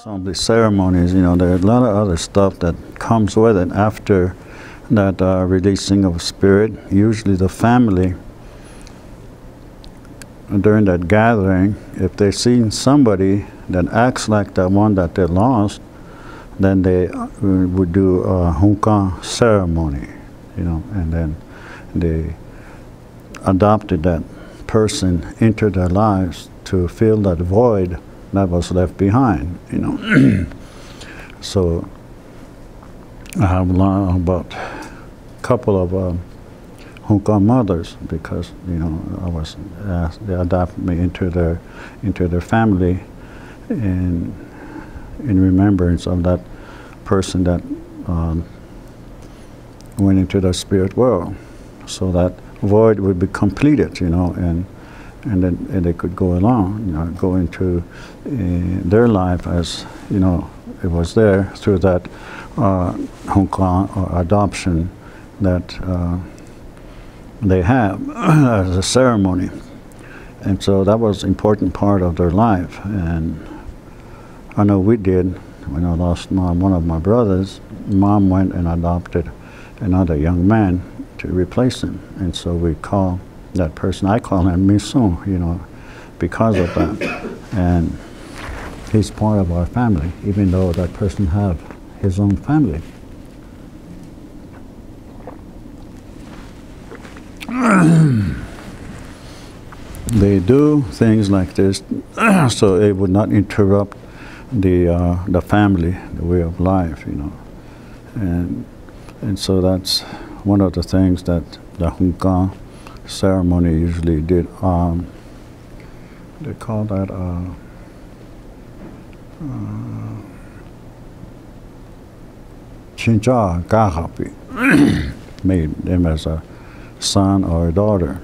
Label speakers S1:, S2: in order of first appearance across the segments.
S1: Some of the ceremonies, you know, there's a lot of other stuff that comes with it after that releasing of spirit. Usually the family, during that gathering, if they've seen somebody that acts like the one that they lost, then they would do a hunka ceremony, you know, and then they adopted that person into their lives to fill that void that was left behind, you know. So I have about a couple of hunka mothers, because, you know, I was asked, they adopted me into their family in remembrance of that person that went into the spirit world, so that void would be completed, you know, and then they could go along, you know, go into their life as, you know, it was there through that hunka or adoption that they have as a ceremony. And so that was an important part of their life. And I know we did. When I lost one of my brothers, Mom went and adopted another young man to replace him. And so we call that person, I call him Misun, you know, because of that. And he's part of our family, even though that person have his own family. They do things like this so it would not interrupt the family, the way of life, you know. And so that's one of the things that the hunka ceremony usually did. They call that chincha gahapi, made them as a son or a daughter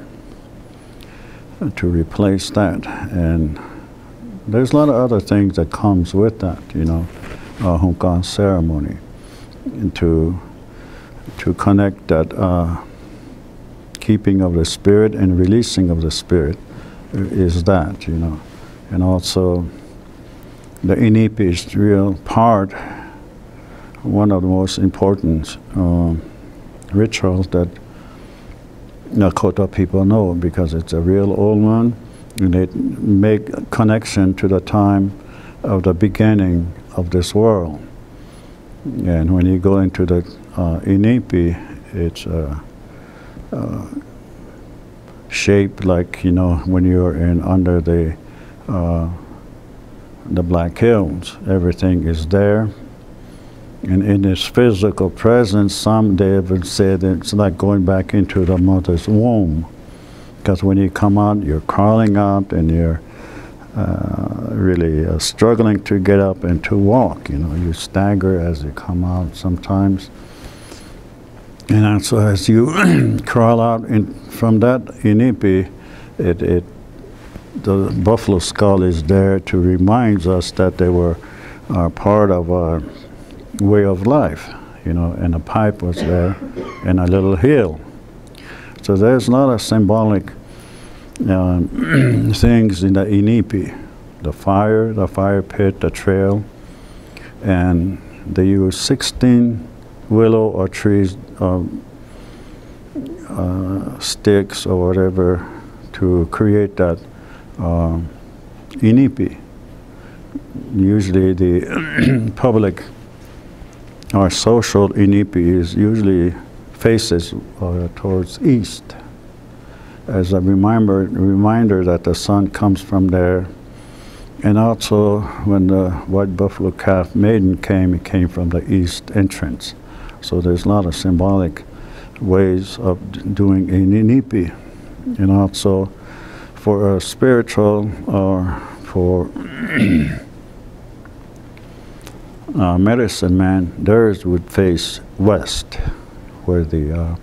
S1: to replace that. And there's a lot of other things that comes with that, you know, hunka ceremony, and to connect that keeping of the spirit and releasing of the spirit is that, you know. And also the inipi is real part, one of the most important rituals that Lakota people know, because it's a real old one, and they make a connection to the time of the beginning of this world. And when you go into the inipi, it's shaped like, you know, when you're under the Black Hills, everything is there. And in its physical presence, some they would say that it's like going back into the mother's womb. Because when you come out, you're crawling out, and you're really struggling to get up and to walk. You know, you stagger as you come out sometimes. And also as you crawl out from that inipi, the buffalo skull is there to remind us that they were part of our way of life, you know, and a pipe was there, and a little hill. So there's a lot of symbolic things in the inipi, the fire pit, the trail, and they use 16 willow or trees, sticks or whatever, to create that inipi. Usually the public or social inipi is usually faces towards east, as a reminder that the sun comes from there. And also when the white buffalo calf maiden came, it came from the east entrance. So there's a lot of symbolic ways of doing an inipi. And also for a spiritual or for medicine man, theirs would face west, where the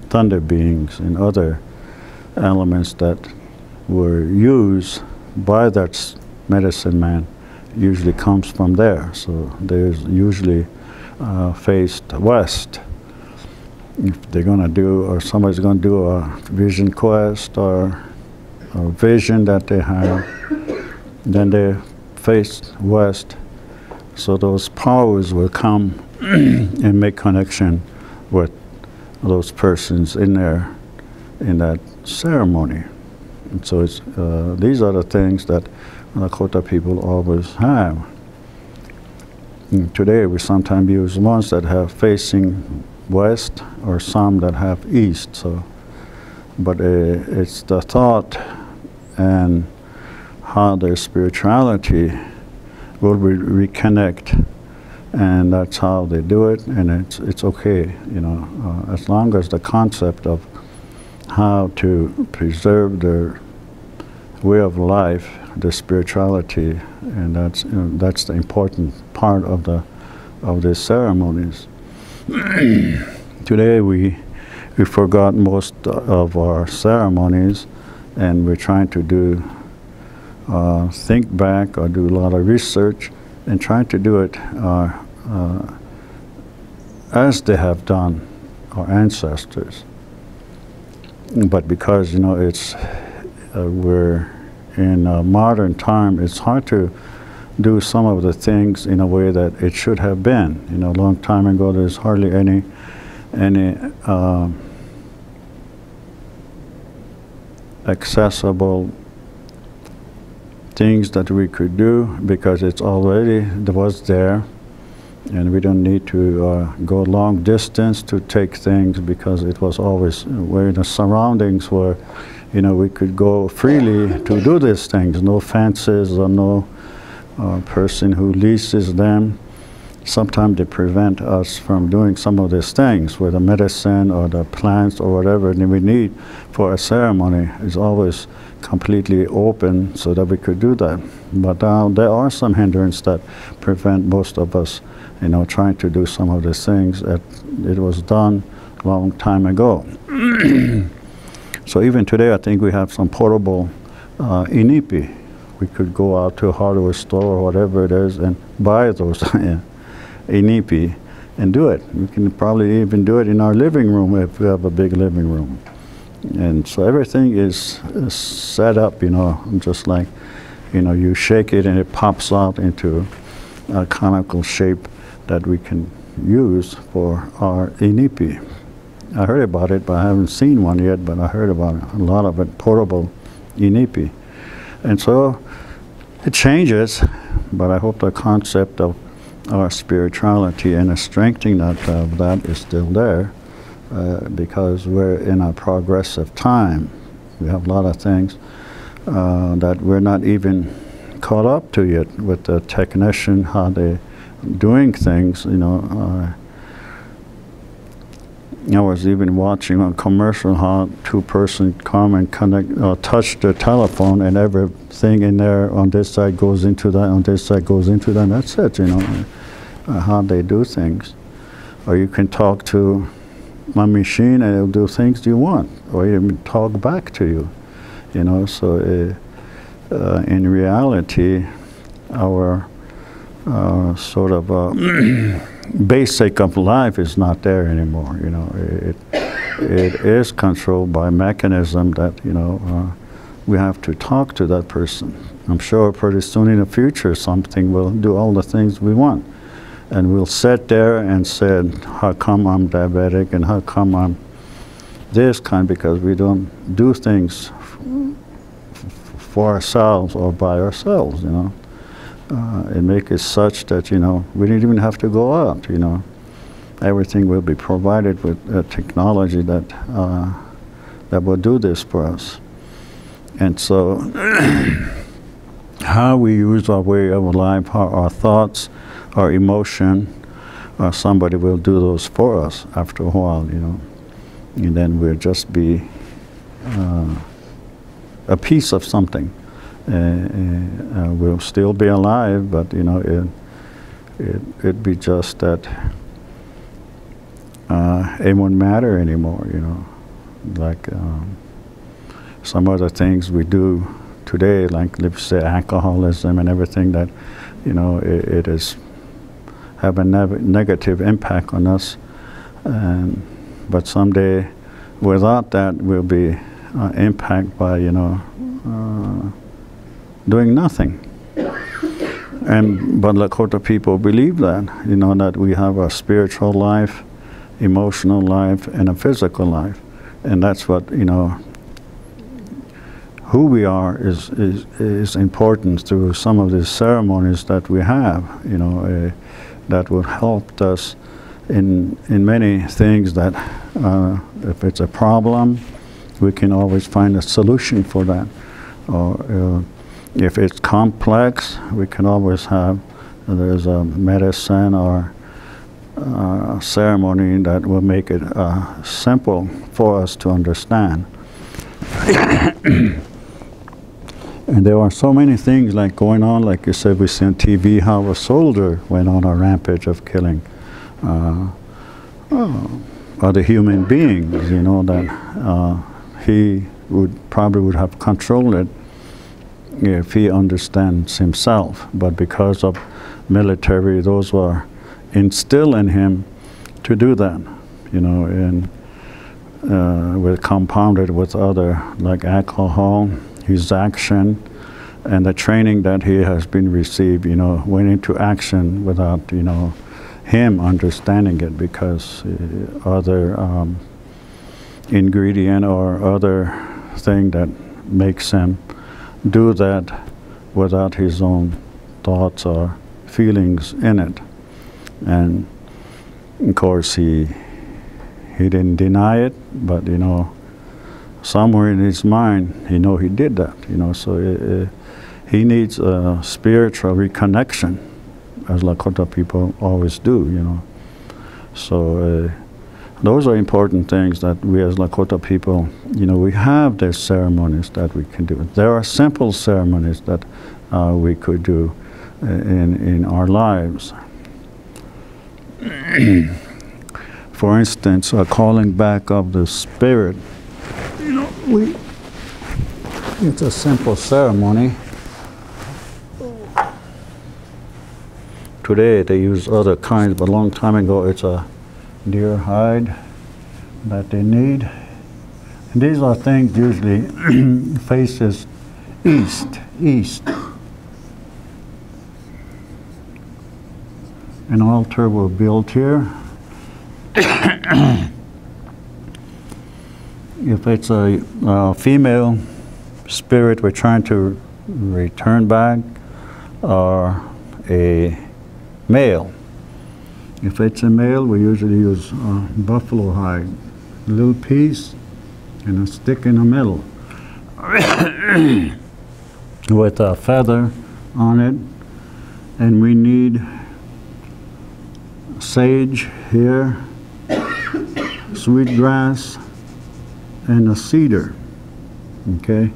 S1: thunder beings and other elements that were used by that medicine man usually comes from there. So there's usually faced west. If they're going to do, or somebody's going to do a vision quest or a vision that they have, then they face west So those powers will come and make connection with those persons in there, in that ceremony. And so it's, these are the things that Lakota people always have. And today we sometimes use ones that have facing west or some that have east. So, but it's the thought and how their spirituality will reconnect, and that's how they do it, and it's okay, you know, as long as the concept of how to preserve their way of life, their spirituality, and that's, you know, that's the important part of these ceremonies. Today we forgot most of our ceremonies, and we're trying to do think back or do a lot of research and trying to do it as they have done our ancestors. But because, you know, it's we're in a modern time, it's hard to do some of the things in a way that it should have been. You know, a long time ago, there's hardly any accessible things that we could do, because it's already was there, and we don't need to go long distance to take things, because it was always where the surroundings were, you know, we could go freely to do these things. No fences or no person who leases them. Sometimes they prevent us from doing some of these things with the medicine or the plants or whatever that we need for a ceremony. Is always completely open so that we could do that. But there are some hindrances that prevent most of us, you know, trying to do some of these things that it was done a long time ago. So even today, I think we have some portable inipi. We could go out to a hardware store or whatever it is and buy those inipi and do it. We can probably even do it in our living room if we have a big living room. And so everything is set up, you know, just like, you know, you shake it and it pops out into a conical shape that we can use for our inipi. I heard about it, but I haven't seen one yet, but I heard about it, a lot of it, portable inipi. And so it changes, but I hope the concept of our spirituality and the strengthening of that is still there, because we're in a progressive time. We have a lot of things that we're not even caught up to yet with the technician, how they're doing things, you know. I was even watching a commercial how two-person come and connect, touch the telephone, and everything in there on this side goes into that, on this side goes into that, and that's it, you know, how they do things. Or you can talk to my machine and it'll do things you want, or even talk back to you, you know. So in reality, our sort of basic of life is not there anymore, you know. It is controlled by mechanism that, you know, we have to talk to that person. I'm sure pretty soon in the future something will do all the things we want. And we'll sit there and say, how come I'm diabetic and how come I'm this kind, because we don't do things for ourselves or by ourselves, you know. And make it such that, you know, we didn't even have to go out, you know. Everything will be provided with technology that that will do this for us. And so how we use our way of life, our thoughts, our emotion, somebody will do those for us after a while, you know. And then we'll just be a piece of something. We'll still be alive, but, you know, it'd be just that it won't matter anymore, you know. Like some other things we do today, like let's say alcoholism and everything, that, you know, it is have a negative impact on us. But someday, without that, we'll be impacted by, you know, doing nothing. But Lakota people believe that, that we have a spiritual life, emotional life, and a physical life. And that's what, who we are is important through some of these ceremonies that we have, that will help us in many things that if it's a problem, we can always find a solution for that. Or if it's complex, we can always have, there's a medicine or a ceremony that will make it simple for us to understand. And there are so many things like going on, like you said, we see on TV how a soldier went on a rampage of killing other human beings, that he probably would have controlled it if he understands himself. But because of military, those were instilled in him to do that, and with compounded with other, like alcohol, his action, and the training that he has been received, went into action without, him understanding it, because other ingredient or other thing that makes him do that without his own thoughts or feelings in it. And of course he didn't deny it, but somewhere in his mind he did that, so he needs a spiritual reconnection, as Lakota people always do, so those are important things that we as Lakota people, we have these ceremonies that we can do. There are simple ceremonies that we could do in our lives. For instance, calling back of the spirit. It's a simple ceremony. Today they use other kinds, but a long time ago it's a deer hide that they need. And these are things usually faces east. An altar will build here. If it's a female spirit we're trying to return back, or a male. If it's a male, we usually use buffalo hide, a little piece and a stick in the middle with a feather on it, and we need sage here, sweetgrass, and a cedar. Okay,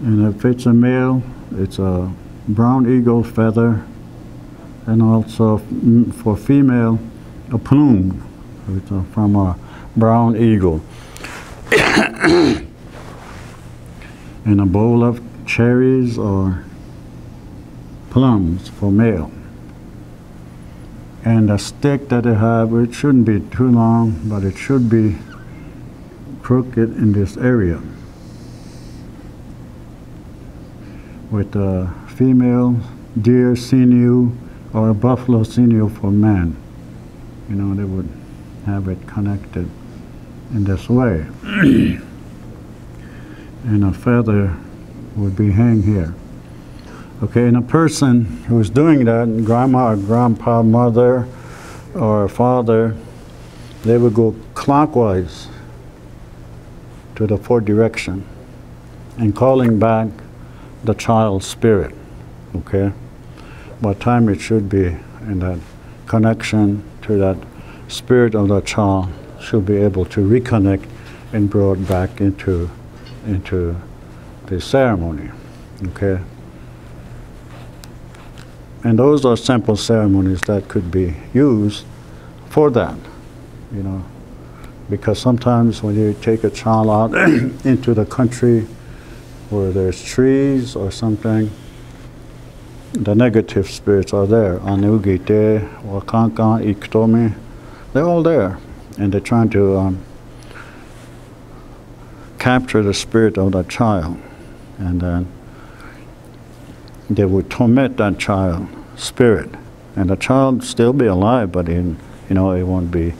S1: and if it's a male, it's a brown eagle feather, and also for female, a plume from a brown eagle. And a bowl of cherries or plums for male. And a stick that they have, it shouldn't be too long, but it should be crooked in this area. With a female deer sinew or a buffalo sinew for men. They would have it connected in this way. And a feather would be hang here. Okay, and a person who's doing that, grandma or grandpa, mother or father, they would go clockwise to the fourth direction and calling back the child's spirit. Okay, what time it should be, and that connection to that spirit of the child should be able to reconnect and brought back into the ceremony. Okay, and those are simple ceremonies that could be used for that, because sometimes when you take a child out into the country where there's trees or something, the negative spirits are there. Anugite, Wakanka, Iktomi, they're all there. And they're trying to capture the spirit of that child. And then they would torment that child spirit, and the child still be alive, but it won't be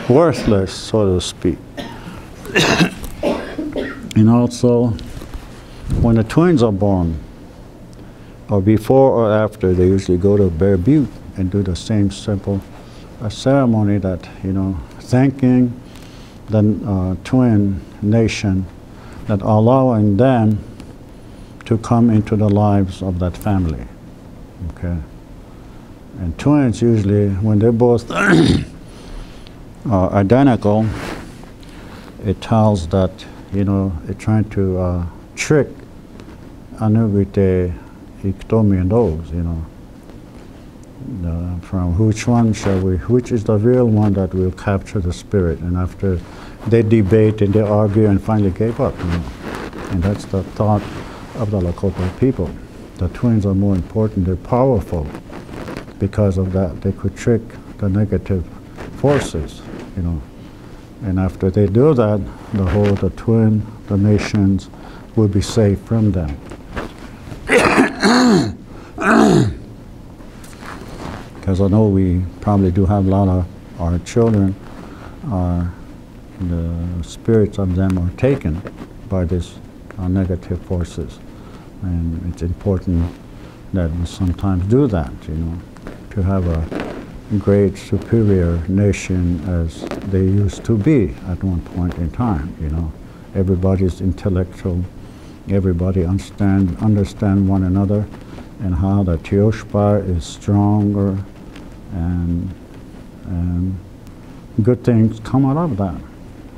S1: worthless, so to speak. And also, when the twins are born, or before or after, they usually go to Bear Butte and do the same simple ceremony that, thanking the twin nation, that allowing them to come into the lives of that family. Okay. And twins usually, when they're both identical, it tells that, they're trying to trick anubite iktomi and those, from which is the real one that will capture the spirit. And after they debate and they argue and finally gave up, and that's the thought of the Lakota people. The twins are more important, they're powerful. Because of that, they could trick the negative forces, And after they do that, the nations will be safe from them. Because I know we probably do have a lot of our children, the spirits of them are taken by these negative forces. And it's important that we sometimes do that, to have a great superior nation as they used to be at one point in time, Everybody's intellectual, everybody understand one another, and how the Tioshpa is stronger, and good things come out of that,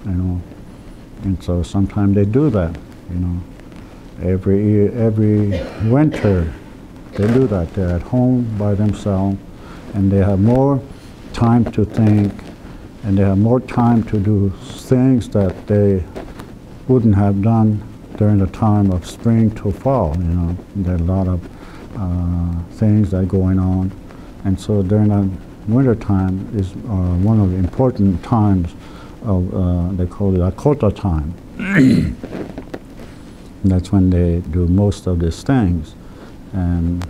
S1: And so sometimes they do that, Every winter they do that. They're at home by themselves, and they have more time to think, and they have more time to do things that they wouldn't have done during the time of spring to fall. There are a lot of things that are going on, and so during the winter time is one of the important times of they call it Lakota time. That's when they do most of these things, and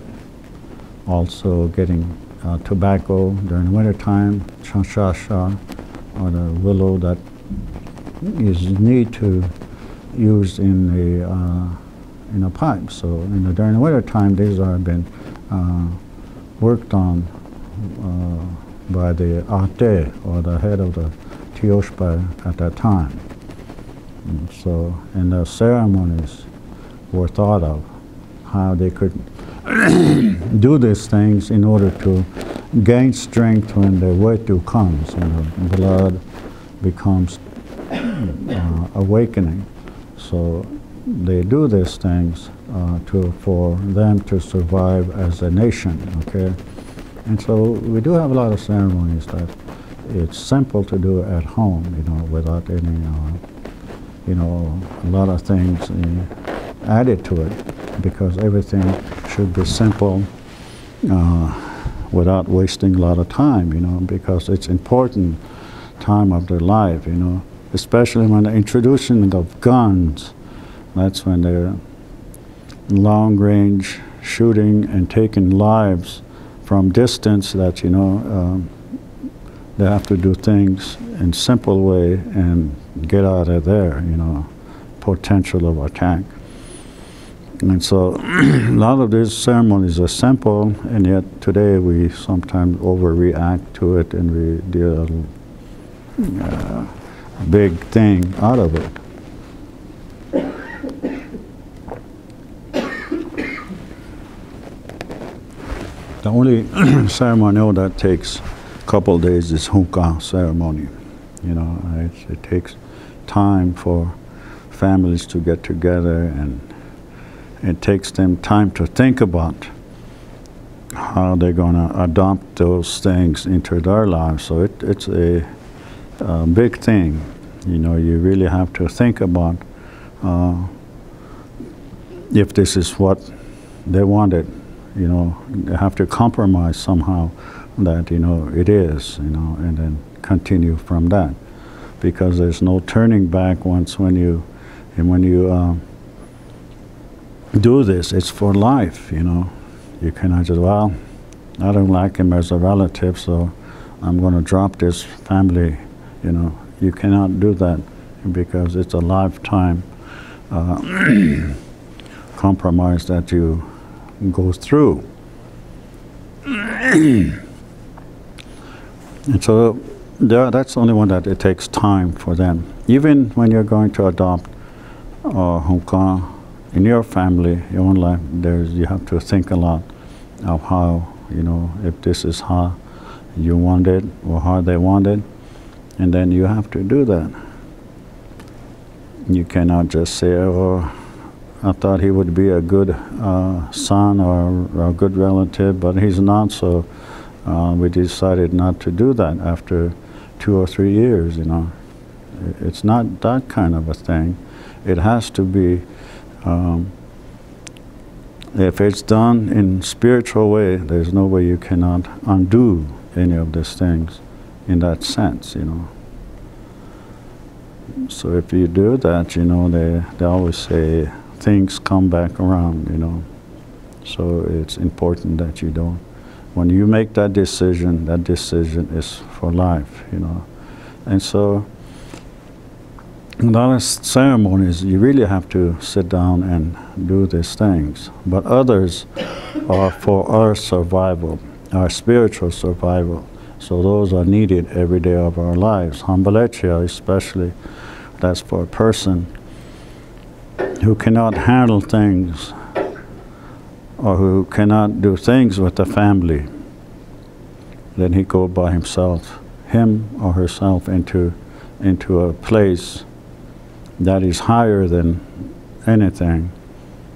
S1: also getting tobacco during the winter time, chanshasha, or the willow that is need to use in a pipe. So during the winter time, these have been worked on by the ate, or the head of the Tioshpa at that time. And the ceremonies were thought of, how they could do these things in order to gain strength when the wetu comes, blood becomes awakening. So they do these things for them to survive as a nation, okay? And so we do have a lot of ceremonies that it's simple to do at home, without any a lot of things added to it, because everything should be simple without wasting a lot of time, because it's important time of their life, especially when the introduction of guns. That's when they're long range shooting and taking lives from distance, that they have to do things in simple way and get out of there, potential of attack. And so a lot of these ceremonies are simple, and yet today we sometimes overreact to it, and we do a big thing out of it. The only ceremony that takes a couple of days is Hunka ceremony. It takes time for families to get together, and it takes them time to think about how they're going to adopt those things into their lives. So it's a big thing. You really have to think about if this is what they wanted. They have to compromise somehow that, it is, and then continue from that. Because there's no turning back when you do this. It's for life, you know. You cannot just, well, I don't like him as a relative, so I'm going to drop this family, you know. You cannot do that because it's a lifetime compromise that you go through. And so that's the only one that it takes time for them. Even when you're going to adopt Hongkong in your family, your own life, you have to think a lot of how, you know, if this is how you want it or how they want it, and then you have to do that. You cannot just say, oh, I thought he would be a good son or a good relative, but he's not, so we decided not to do that after 2 or 3 years, you know. It's not that kind of a thing. It has to be, if it's done in spiritual way, there's no way you cannot undo any of these things in that sense, you know. So if you do that, you know, they always say things come back around, you know. So it's important that you don't. When you make that decision is for life, you know. And so in the ceremonies, you really have to sit down and do these things. But others are for our survival, our spiritual survival. So those are needed every day of our lives. Hambalecha especially, that's for a person who cannot handle things or who cannot do things with the family. Then he go by himself, him or herself, into a place that is higher than anything,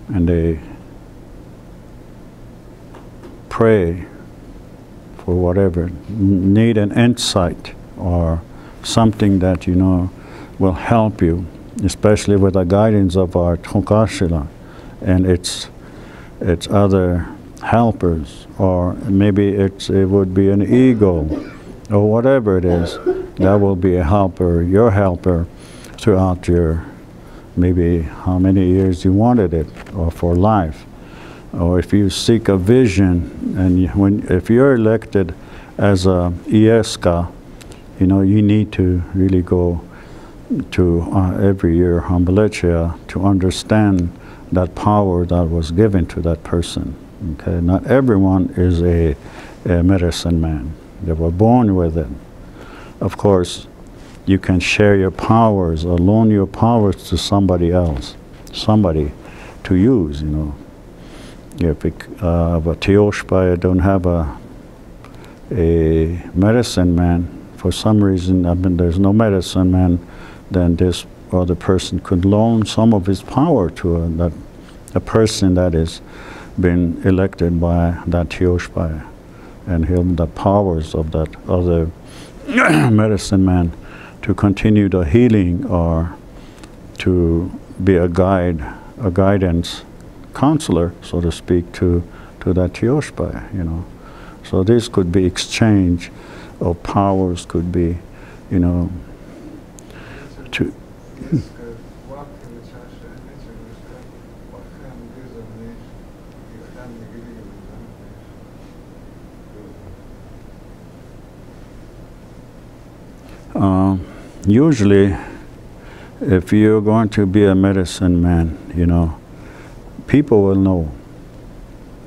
S1: and they pray for whatever, need an insight or something that, you know, will help you, especially with the guidance of our Tongkashila and its other helpers, or maybe it would be an ego, or whatever it is, that will be a helper, your helper, throughout your, maybe how many years you wanted it, or for life. Or if you seek a vision, and if you're elected as a Gleska, you know, you need to really go to every year Hambalecha to understand that power that was given to that person. Okay, not everyone is a medicine man. They were born with it. Of course, you can share your powers or loan your powers to somebody else, somebody to use, you know. If a Teoshpaya don't have a medicine man, for some reason, I mean, there's no medicine man, then this other person could loan some of his power to a person that is been elected by that Teoshpaya, and him the powers of that other medicine man to continue the healing or to be a guide, a guidance counselor, so to speak, to that Teoshpaya, you know. So this could be exchange of powers, could be, you know, to usually, if you're going to be a medicine man, you know, people will know.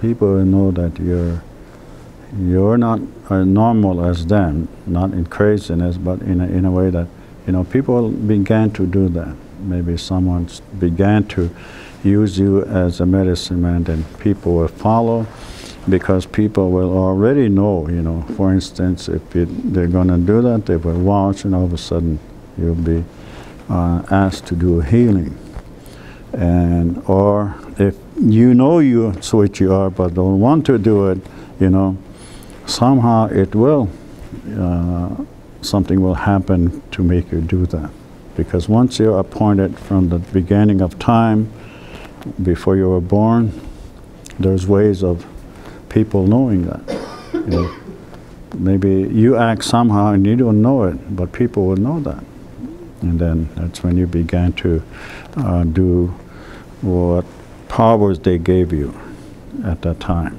S1: People will know that you're not normal as them, not in craziness, but in a way that, you know, people began to do that. Maybe someone began to use you as a medicine man, then people will follow, because people will already know, you know. For instance, if they're going to do that, they will watch, and all of a sudden you'll be asked to do healing. And or if you know it's what you are, but don't want to do it, you know, somehow it will, something will happen to make you do that. Because once you're appointed from the beginning of time, before you were born, there's ways of people knowing that. You know, maybe you act somehow and you don't know it, but people will know that. And then that's when you began to do what powers they gave you at that time.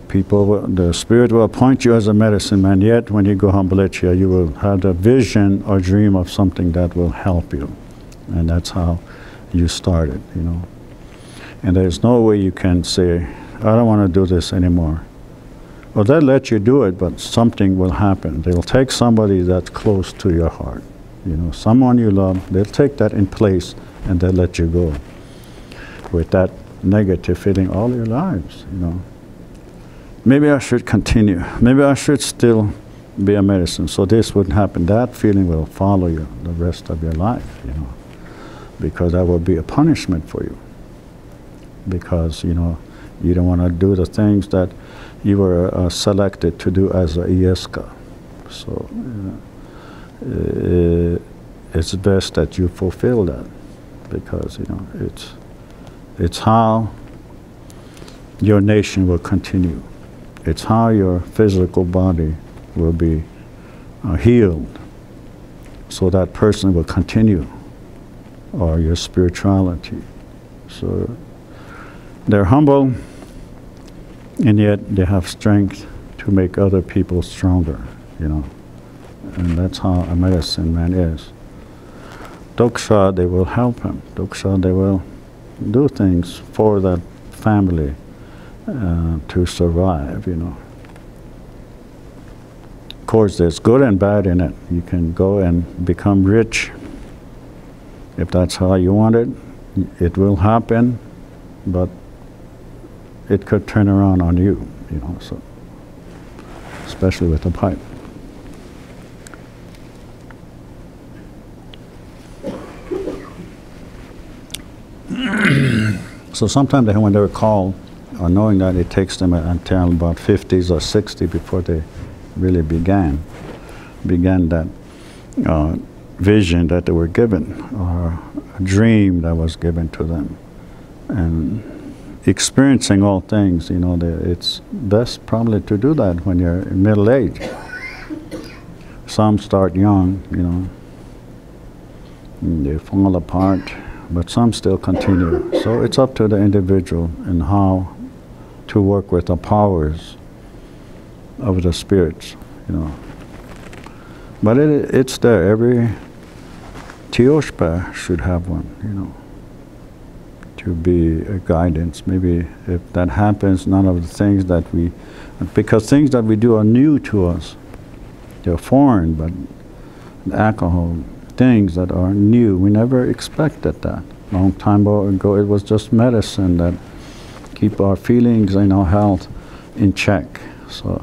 S1: The spirit will appoint you as a medicine man, yet when you go Hambalichia, you will have a vision or dream of something that will help you. And that's how you started, you know. And there's no way you can say, I don't want to do this anymore. Well, they'll let you do it, but something will happen. They'll take somebody that's close to your heart, you know, someone you love. They'll take that in place, and they'll let you go with that negative feeling all your lives, you know. Maybe I should continue. Maybe I should still be a medicine, so this wouldn't happen. That feeling will follow you the rest of your life, you know, because that will be a punishment for you. Because, you know, you don't want to do the things that you were selected to do as a Gleska. So it's best that you fulfill that, because, you know, it's how your nation will continue. It's how your physical body will be healed, so that person will continue, or your spirituality. So they're humble, and yet they have strength to make other people stronger, you know. And that's how a medicine man is. Doksha, they will help him. Doksha, they will do things for that family to survive, you know. Of course, there's good and bad in it. You can go and become rich. If that's how you want it, it will happen, but it could turn around on you, you know, so especially with the pipe. So sometimes when they were called, or knowing that it takes them until about 50s or 60 before they really began that vision that they were given, or a dream that was given to them, and experiencing all things, you know, it's best probably to do that when you're in middle age. Some start young, you know, and they fall apart, but some still continue. So it's up to the individual and how to work with the powers of the spirits, you know. But it's there. Every Tioshpa should have one, you know, to be a guidance. Maybe if that happens, none of the things that because things that we do are new to us. They're foreign, but alcohol, things that are new, we never expected that. Long time ago, it was just medicine that keep our feelings and our health in check. So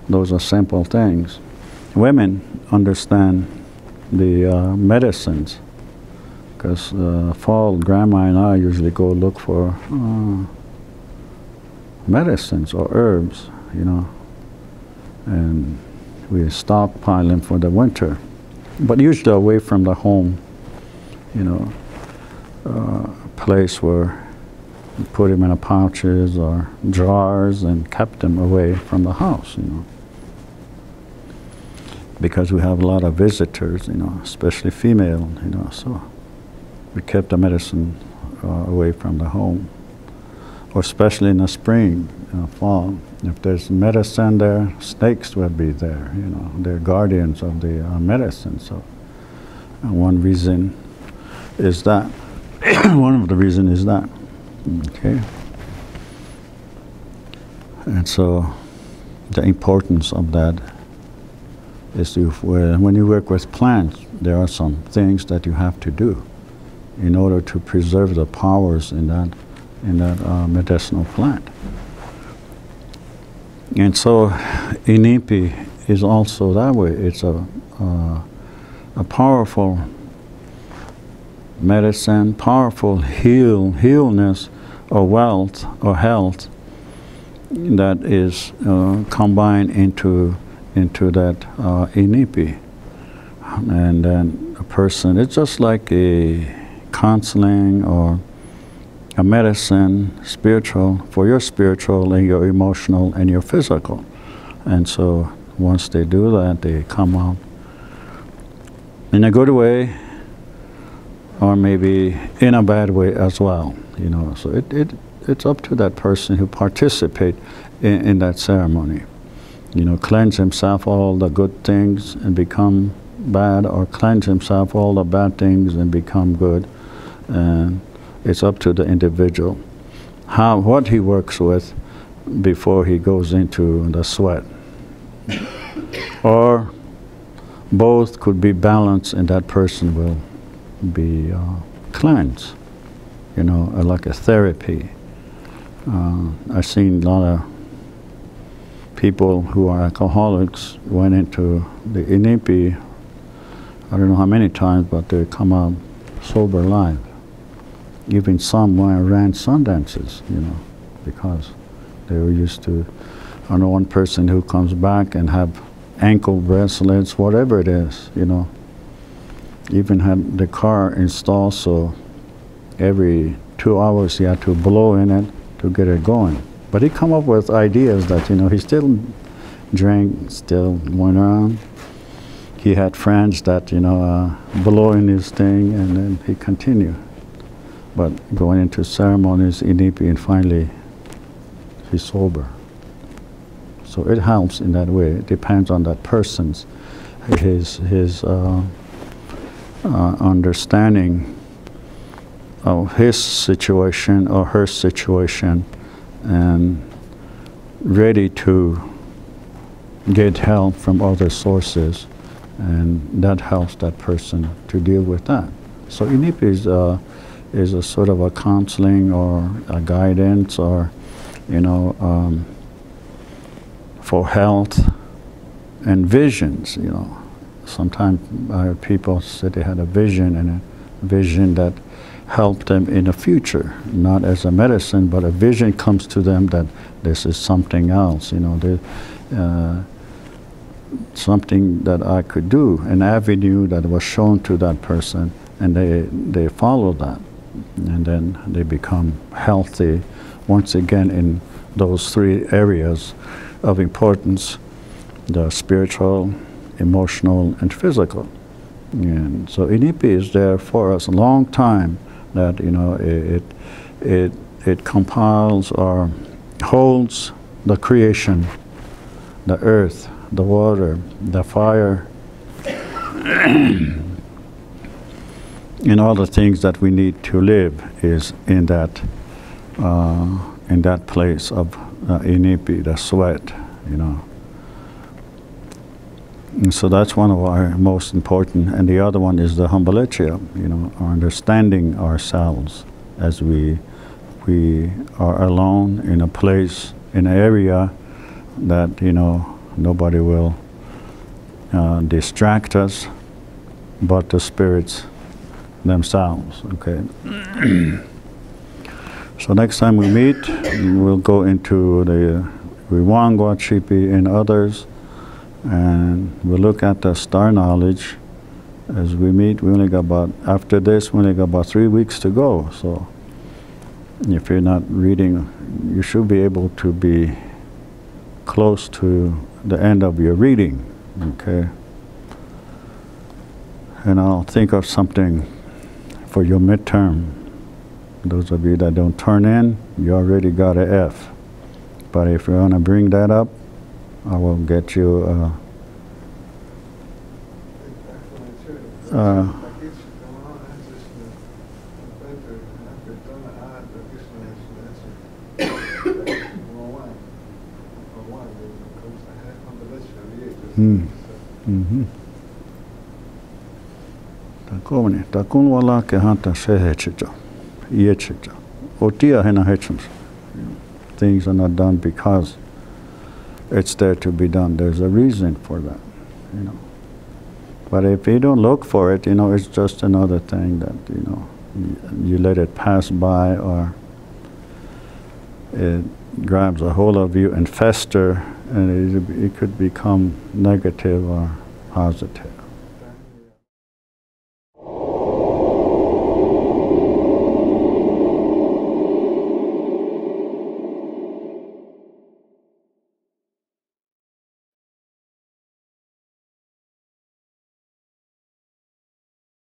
S1: those are simple things. Women understand the medicines, because fall, Grandma and I usually go look for medicines or herbs, you know, and we stockpile them for the winter, but usually away from the home, you know, a place where we put them in a pouches or jars and kept them away from the house, you know, because we have a lot of visitors, you know, especially female, you know, so we kept the medicine away from the home, or especially in the spring, fall. If there's medicine there, snakes will be there, you know, they're guardians of the medicine. So one reason is that, one of the reasons is that, okay. And so the importance of that is when you work with plants, there are some things that you have to do in order to preserve the powers in that medicinal plant. And so Inipi is also that way. It's a powerful medicine, powerful healness or wealth or health that is combined into that Inipi. And then a person, it's just like a counseling or a medicine, spiritual, for your spiritual and your emotional and your physical. And so once they do that, they come out in a good way, or maybe in a bad way as well. you know. So it's up to that person who participate in that ceremony. You know, cleanse himself all the good things and become bad, or cleanse himself all the bad things and become good. And it's up to the individual what he works with before he goes into the sweat. Or both could be balanced, and that person will be cleansed, you know, like a therapy. I've seen a lot of people who are alcoholics went into the inipi, I don't know how many times, but they come out sober live. Even some ran sun dances, you know, because they were used to. I know one person who comes back and have ankle bracelets, whatever it is, you know. Even had the car installed, so every 2 hours he had to blow in it to get it going. But he come up with ideas that, you know, he still drank, still went around. He had friends that, you know, blow in his thing, and then he continued. But going into ceremonies, inipi, and finally he's sober. So it helps in that way. It depends on that person's, his understanding of his situation or her situation, and ready to get help from other sources, and that helps that person to deal with that. So inipi is a sort of a counseling or a guidance, or, you know, for health and visions, you know. Sometimes people said they had a vision, and a vision that helped them in the future, not as a medicine, but a vision comes to them that this is something else, you know, something that I could do, an avenue that was shown to that person, and they follow that, and then they become healthy once again in those three areas of importance: the spiritual, emotional, and physical. And so inipi is there for us a long time, that, you know, it compiles or holds the creation, the earth, the water, the fire, and all the things that we need to live is in that place of inipi, the sweat, you know. And so that's one of our most important, and the other one is the humbletia, you know, our understanding ourselves as we are alone in a place, in an area that, you know, nobody will distract us but the spirits themselves, okay? So next time we meet, we'll go into the Viwangwa Chipi and others, and we'll look at the star knowledge as we meet. We only got about, after this, we only got about 3 weeks to go. So if you're not reading, you should be able to be close to the end of your reading, okay? And I'll think of something for your midterm. Those of you that don't turn in, you already got an F. But if you want to bring that up, I will get you takun wala ke hanta sehechicha, yechicha, otia hena hechums. Things are not done because it's there to be done. There's a reason for that, you know. But if you don't look for it, you know, it's just another thing that, you know, you let it pass by, or it grabs a hold of you and fester, and it could become negative or positive.